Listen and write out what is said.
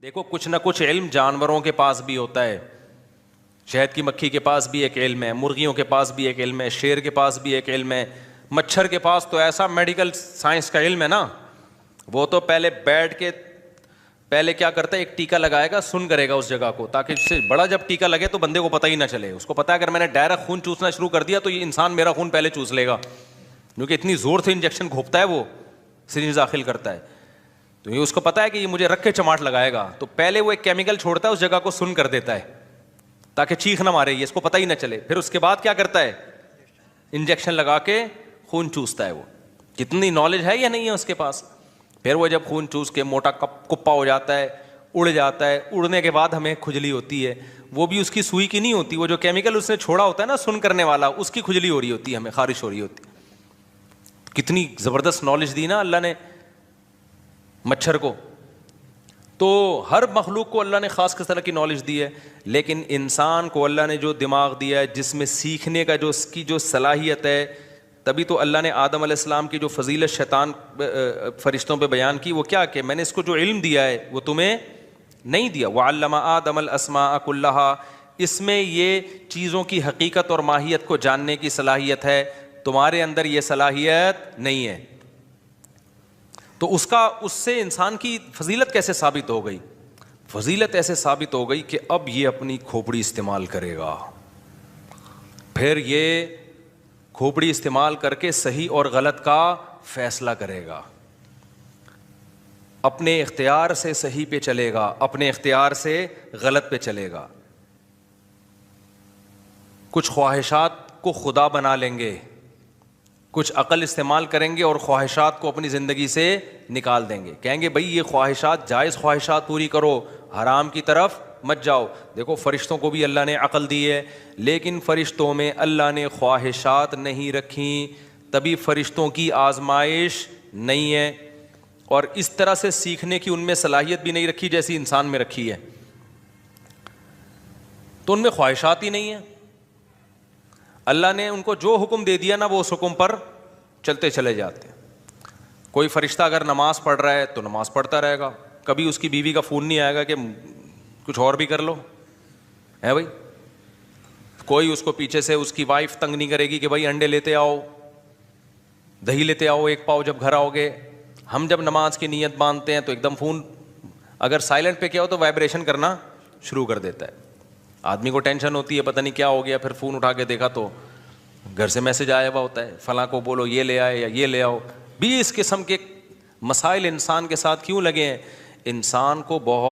دیکھو کچھ نہ کچھ علم جانوروں کے پاس بھی ہوتا ہے. شہد کی مکھی کے پاس بھی ایک علم ہے, مرغیوں کے پاس بھی ایک علم ہے, شیر کے پاس بھی ایک علم ہے, مچھر کے پاس تو ایسا میڈیکل سائنس کا علم ہے نا, وہ تو پہلے بیٹھ کے پہلے کیا کرتا ہے, ایک ٹیکا لگائے گا, سن کرے گا اس جگہ کو, تاکہ اس سے بڑا جب ٹیکا لگے تو بندے کو پتہ ہی نہ چلے. اس کو پتا ہے اگر میں نے ڈائریکٹ خون چوسنا شروع کر دیا تو یہ انسان میرا خون پہلے چوس لے گا, کیونکہ اتنی زور سے انجیکشن گھونپتا ہے, وہ سرنج داخل کرتا ہے, تو یہ اس کو پتا ہے کہ یہ مجھے رکھ کے چماٹ لگائے گا, تو پہلے وہ ایک کیمیکل چھوڑتا ہے اس جگہ کو سن کر دیتا ہے تاکہ چیخ نہ مارے, یہ اس کو پتہ ہی نہ چلے. پھر اس کے بعد کیا کرتا ہے, انجیکشن لگا کے خون چوستا ہے. وہ کتنی نالج ہے یا نہیں ہے اس کے پاس. پھر وہ جب خون چوس کے موٹا کپا ہو جاتا ہے, اڑ جاتا ہے, اڑنے کے بعد ہمیں کھجلی ہوتی ہے, وہ بھی اس کی سوئی کی نہیں ہوتی, وہ جو کیمیکل اس نے چھوڑا ہوتا ہے نا سن کرنے والا, اس کی کھجلی ہو رہی ہوتی ہے, ہمیں خارش ہو رہی ہوتی. کتنی زبردست نالج دی نا اللہ نے مچھر کو. تو ہر مخلوق کو اللہ نے خاص کس طرح کی نالج دی ہے, لیکن انسان کو اللہ نے جو دماغ دیا ہے جس میں سیکھنے کا جو اس کی جو صلاحیت ہے, تبھی تو اللہ نے آدم علیہ السلام کی جو فضیلت شیطان فرشتوں پہ بیان کی, وہ کیا کہ میں نے اس کو جو علم دیا ہے وہ تمہیں نہیں دیا. وعلم آدم الاسماء کلھا, اس میں یہ چیزوں کی حقیقت اور ماہیت کو جاننے کی صلاحیت ہے, تمہارے اندر یہ صلاحیت نہیں ہے. تو اس سے انسان کی فضیلت کیسے ثابت ہو گئی؟ فضیلت ایسے ثابت ہو گئی کہ اب یہ اپنی کھوپڑی استعمال کرے گا, پھر یہ کھوپڑی استعمال کر کے صحیح اور غلط کا فیصلہ کرے گا, اپنے اختیار سے صحیح پہ چلے گا, اپنے اختیار سے غلط پہ چلے گا. کچھ خواہشات کو خدا بنا لیں گے, کچھ عقل استعمال کریں گے اور خواہشات کو اپنی زندگی سے نکال دیں گے. کہیں گے بھائی یہ خواہشات جائز خواہشات پوری کرو, حرام کی طرف مت جاؤ. دیکھو فرشتوں کو بھی اللہ نے عقل دی ہے, لیکن فرشتوں میں اللہ نے خواہشات نہیں رکھیں, تبھی فرشتوں کی آزمائش نہیں ہے, اور اس طرح سے سیکھنے کی ان میں صلاحیت بھی نہیں رکھی جیسی انسان میں رکھی ہے. تو ان میں خواہشات ہی نہیں ہیں. اللہ نے ان کو جو حکم دے دیا نا وہ اس حکم پر چلتے چلے جاتے ہیں. کوئی فرشتہ اگر نماز پڑھ رہا ہے تو نماز پڑھتا رہے گا, کبھی اس کی بیوی کا فون نہیں آئے گا کہ کچھ اور بھی کر لو, ہے بھائی. کوئی اس کو پیچھے سے اس کی وائف تنگ نہیں کرے گی کہ بھائی انڈے لیتے آؤ, دہی لیتے آؤ ایک پاؤ جب گھر آؤ گے. ہم جب نماز کی نیت باندھتے ہیں تو ایک دم فون اگر سائلنٹ پہ کیا ہو تو وائبریشن کرنا شروع کر دیتا ہے. آدمی کو ٹینشن ہوتی ہے پتہ نہیں کیا ہو گیا, پھر فون اٹھا کے دیکھا تو گھر سے میسج آیا ہوا ہوتا ہے, فلاں کو بولو یہ لے آئے یا یہ لے آؤ. 20 قسم کے مسائل انسان کے ساتھ کیوں لگے ہیں؟ انسان کو بہت